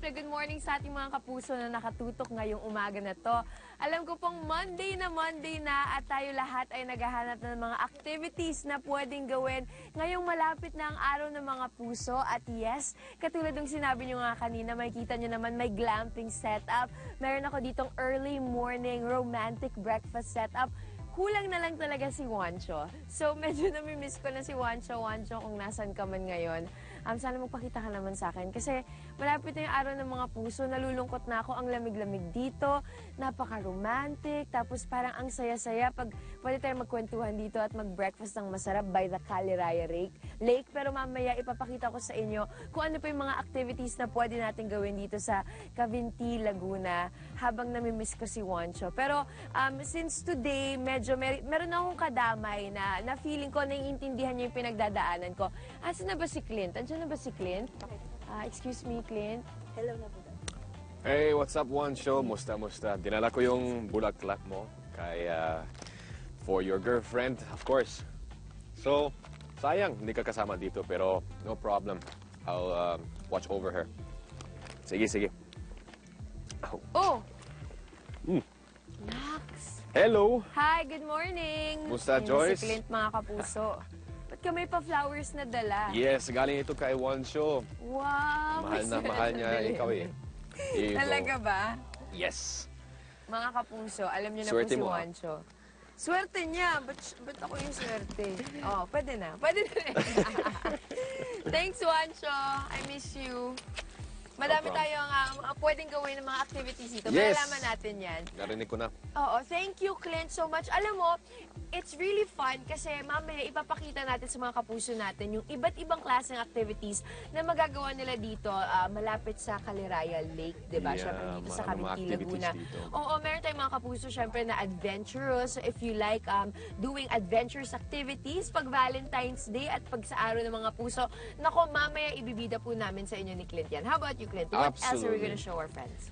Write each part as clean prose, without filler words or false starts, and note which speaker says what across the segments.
Speaker 1: syempre, good morning sa ating mga kapuso na nakatutok ngayong umaga na to. Alam ko pong Monday na at tayo lahat ay naghahanap ng mga activities na pwedeng gawin ngayong malapit na ang araw ng mga puso. At yes, katulad ng sinabi nyo nga kanina, makikita nyo naman may glamping setup. Meron ako ditong early morning romantic breakfast setup. Kulang na lang talaga si Juancho. So, medyo namimiss ko na si Juancho. Juancho, kung nasan ka man ngayon, sana magpakita ka naman sa akin. Kasi malapit na yung araw ng mga puso, nalulungkot na ako. Ang lamig-lamig dito, napaka-romantic, tapos parang ang saya-saya pag pwede tayo magkwentuhan dito at mag-breakfast ng masarap by the Caliraya Lake. Pero mamaya ipapakita ko sa inyo kung ano pa yung mga activities na pwede natin gawin dito sa Cavinti, Laguna habang namimiss ko si Juancho. Pero since today, medyo meron akong kadamay na feeling ko, naiintindihan niya yung pinagdadaanan ko. Asa na ba si Clint? Andiyan na ba si Clint? Excuse me, Clint.
Speaker 2: Hello na po.
Speaker 3: Hey, what's up, Juancho? Musta? Dinala ko yung bulaklak mo for your girlfriend, of course. So, sayang, hindi ka kasama dito, pero no problem. I'll watch over her. Sige.
Speaker 1: Oh! Max!
Speaker 3: Hello!
Speaker 1: Hi, good morning!
Speaker 3: Musta,
Speaker 1: Yun na
Speaker 3: Joyce?
Speaker 1: si Clint, mga kapuso. Ba't ka may pa-flowers na dala?
Speaker 3: Yes, galing ito kay Juancho.
Speaker 1: Wow!
Speaker 3: Mahal na mahal niya ikaw eh. Ito.
Speaker 1: Talaga ba?
Speaker 3: Yes.
Speaker 1: Mga kapuso, alam niyo na
Speaker 3: Swerte
Speaker 1: po si
Speaker 3: mo,
Speaker 1: Juancho. Swerte niya. Ba't ako yung swerte? Oh, pwede na. Pwede na rin. Thanks, Juancho. I miss you. Madami
Speaker 3: problem.
Speaker 1: tayong pwedeng gawin ng mga activities dito.
Speaker 3: Yes.
Speaker 1: Malalaman natin yan.
Speaker 3: Narinig ko na.
Speaker 1: Oo, thank you, Clint, so much. Alam mo, it's really fun kasi mamaya ipapakita natin sa mga kapuso natin yung iba't ibang klaseng activities na magagawa nila dito malapit sa Caliraya Lake, di ba?
Speaker 3: Yeah,
Speaker 1: Siyempre dito sa
Speaker 3: maraming mga
Speaker 1: Cavinti,
Speaker 3: activities
Speaker 1: Laguna.
Speaker 3: dito.
Speaker 1: Oo, meron tayong mga kapuso syempre na adventurous. If you like doing adventurous activities pag Valentine's Day at pag sa araw ng mga puso, nako, mamaya ibibida po namin sa inyo ni Clint yan. How about you, Clint? What else are we gonna show our friends?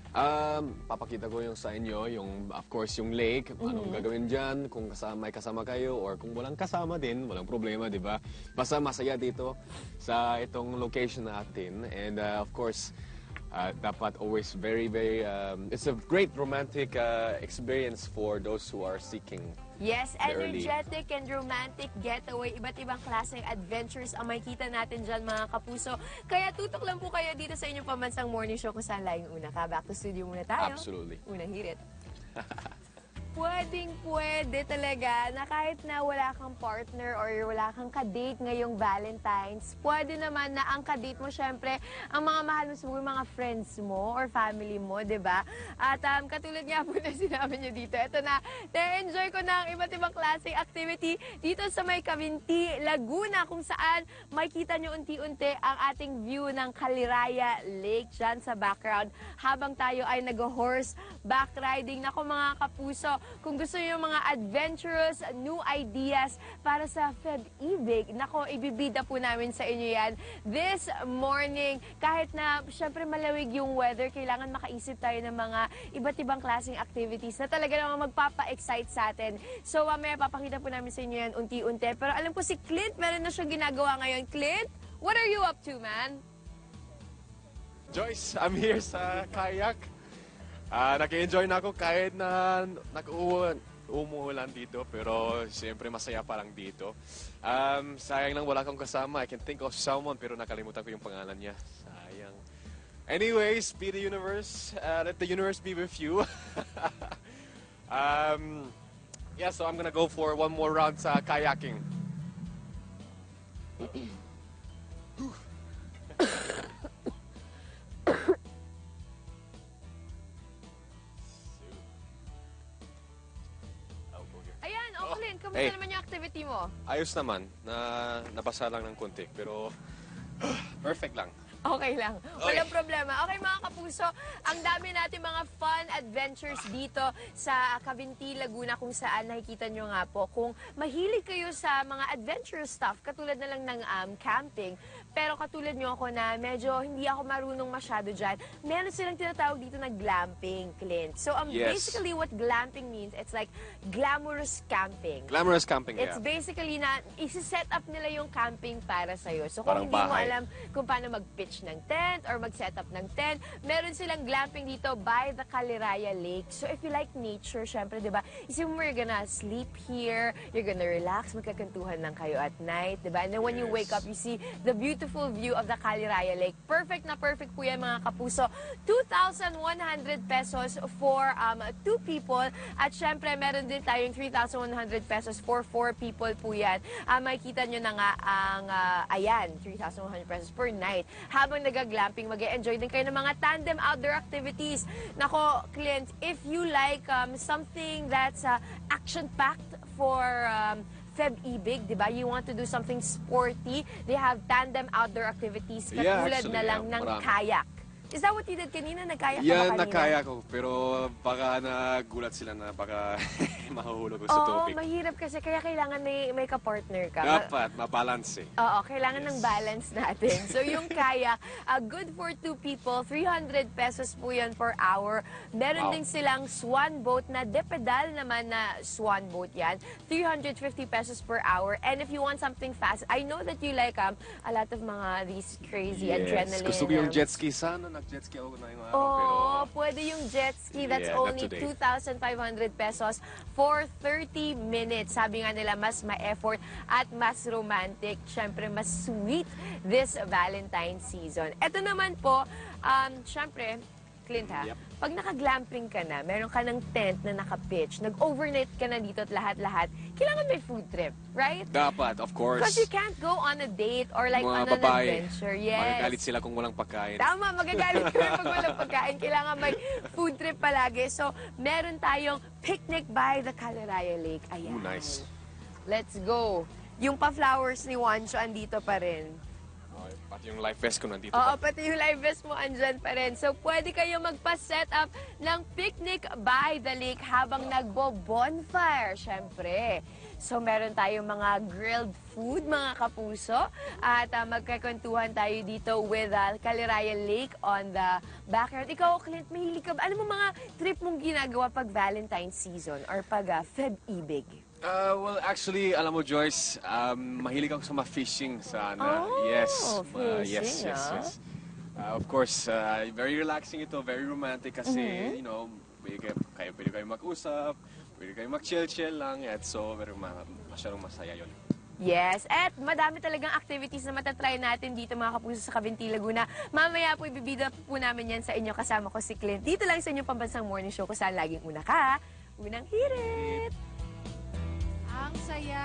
Speaker 3: Papakita ko yung sa inyo, of course, yung lake. Anong gagawin dyan, kung may kasama kayo, or kung walang kasama din, walang problema, di ba? Basta masaya dito sa itong location natin. And of course, dapat always very, it's a great romantic experience for those who are seeking.
Speaker 1: Yes,
Speaker 3: Early.
Speaker 1: energetic and romantic getaway. Iba't ibang klaseng adventures ang makikita natin dyan, mga kapuso. Kaya tutok lang po kayo dito sa inyong pambansang morning show kung saan laging una ka. Back to studio muna tayo.
Speaker 3: Absolutely.
Speaker 1: Unang hirit. Pwede talaga na kahit na wala kang partner or wala kang kadate ngayong Valentine's, pwede naman na ang kadate mo, syempre, ang mga mahal mo siguro, mga friends mo or family mo, di ba? At katulad nga po na sinabi nyo dito, ito na, na-enjoy ko na ang iba't ibang klaseng activity dito sa may Cavinti, Laguna, kung saan makikita nyo unti-unti ang ating view ng Caliraya Lake dyan sa background habang tayo ay nag-horse back riding. Nako, mga kapuso, kung gusto niyo mga adventurous new ideas para sa Feb-Ibig, nako, ibibida po namin sa inyo yan this morning. Kahit na, syempre, malawig yung weather, kailangan makaisip tayo ng mga iba't ibang klaseng activities na talaga naman magpapa-excite sa atin. So, mamaya papakita po namin sa inyo yan unti-unti. Pero alam ko si Clint, meron na siyang ginagawa ngayon. Clint, what are you up to, man?
Speaker 3: Joyce, I'm here sa kayak. Nag-enjoy na ako kahit na umuulan dito, pero siyempre masaya parang dito. Sayang lang wala kang kasama. I can think of someone pero nakalimutan ko yung pangalan niya. Sayang. Anyways, be the universe. Let the universe be with you. Yeah, so I'm gonna go for one more round sa kayaking.
Speaker 1: Ayan, Clint, kamusta
Speaker 3: Hey.
Speaker 1: naman yung activity mo?
Speaker 3: Ayos naman. Nabasa lang ng konti, pero perfect lang.
Speaker 1: Okay lang. Walang problema. Okay, mga kapuso, ang dami natin mga fun adventures dito sa Cavinti, Laguna, kung saan nakikita nyo nga po. Kung mahilig kayo sa mga adventurous stuff, katulad na lang ng camping, pero katulad nyo ako na medyo hindi ako marunong masyado dyan, meron silang tinatawag dito na glamping, Clint. So,
Speaker 3: Yes.
Speaker 1: basically what glamping means, it's like glamorous camping.
Speaker 3: Glamorous camping,
Speaker 1: It's
Speaker 3: yeah.
Speaker 1: basically na isi-set up nila yung camping para sa'yo. So kung
Speaker 3: Parang
Speaker 1: hindi mo
Speaker 3: bahay.
Speaker 1: alam kung paano mag-pitch ng tent or mag-set up ng tent, meron silang glamping dito by the Caliraya Lake. So if you like nature, syempre, di ba, isipin mo you're gonna sleep here, you're gonna relax, magkakantuhan lang kayo at night, di ba? And then when you wake up, you see the beautiful view of the Caliraya Lake. Perfect na perfect po yan, mga kapuso. 2,100 pesos for 2 people. At syempre, meron din tayong 3,100 pesos for 4 people po yan. Makikita nyo na nga ang, ayan, 3,100 pesos per night. Habang nag-glamping, mag-enjoy din kayo ng mga tandem outdoor activities. Nako, Clint, if you like something that's action-packed for Feb-Ibig, di ba? You want to do something sporty, they have tandem outdoor activities
Speaker 3: Yeah,
Speaker 1: katulad
Speaker 3: actually,
Speaker 1: na lang
Speaker 3: yeah,
Speaker 1: ng
Speaker 3: marami.
Speaker 1: kayak. Is that what you did kanina? Nagkayak ka ba
Speaker 3: Yan,
Speaker 1: kanina?
Speaker 3: nakaya ko. Pero baka nagulat sila na baka mahulog ko sa
Speaker 1: Oo,
Speaker 3: topic.
Speaker 1: mahirap kasi kaya kailangan may ka-partner ka.
Speaker 3: Dapat, mabalance eh.
Speaker 1: Oo, kailangan
Speaker 3: Yes.
Speaker 1: ng balance natin. So yung kayak, good for 2 people, 300 pesos po yan per hour. Meron
Speaker 3: Wow.
Speaker 1: din silang swan boat na depedal naman na swan boat yan. 350 pesos per hour. And if you want something fast, I know that you like a lot of mga these crazy adrenaline.
Speaker 3: Gusto ko yung jet ski. Sana nag-jet ski ako na yung araw.
Speaker 1: Oo, pwede yung jet ski. That's
Speaker 3: Yeah, not
Speaker 1: only
Speaker 3: today.
Speaker 1: 2,500 pesos for 30 minutes. Sabi nga nila, mas ma-effort at mas romantic. Siyempre, mas sweet this Valentine season. Ito naman po, siyempre, Clint ha,
Speaker 3: Yep.
Speaker 1: pag naka-glamping ka na, meron ka ng tent na naka-pitch, nag-overnight ka na dito at lahat-lahat, kailangan may food trip, right?
Speaker 3: Dapat, of course.
Speaker 1: Because you can't go on a date or like on
Speaker 3: Mga
Speaker 1: an
Speaker 3: babae,
Speaker 1: adventure. Yes.
Speaker 3: magagalit sila kung walang pagkain.
Speaker 1: Tama, magagalit kami pag walang pagkain. Kailangan may food trip palagi. So, meron tayong picnic by the Caliraya Lake. Ayan.
Speaker 3: Ooh, nice.
Speaker 1: Let's go. Yung pa-flowers ni Juancho andito pa rin.
Speaker 3: Okay, pati yung life vest ko nandito.
Speaker 1: Oo, pati yung live vest mo andyan pa rin. So, pwede kayo magpa-set up ng picnic by the lake habang nagbo-bonfire, syempre. So, meron tayong mga grilled food, mga kapuso. At magkakwentuhan tayo dito with Caliraya Lake on the backyard. Ikaw, Clint, mahilig ka ba? Ano mo mga trip mong ginagawa pag Valentine season or pag Feb-Ibig?
Speaker 3: Well, actually, alam mo, Joyce, mahilig ako sa ma-fishing sana.
Speaker 1: Oh,
Speaker 3: Yes.
Speaker 1: fishing,
Speaker 3: Yes. Of course, very relaxing ito, very romantic kasi, you know, pwede kayo mag-usap, pwede kayo mag-chill-chill lang, at so, masyadong masaya yun.
Speaker 1: Yes, at madami talagang activities na matatry natin dito, mga kapuso, sa Cavinti, Laguna. Mamaya po ibibida po namin yan sa inyo, kasama ko si Clint. Dito lang sa inyong pambansang morning show kung saan laging una ka, unang hirit.
Speaker 2: Ang saya!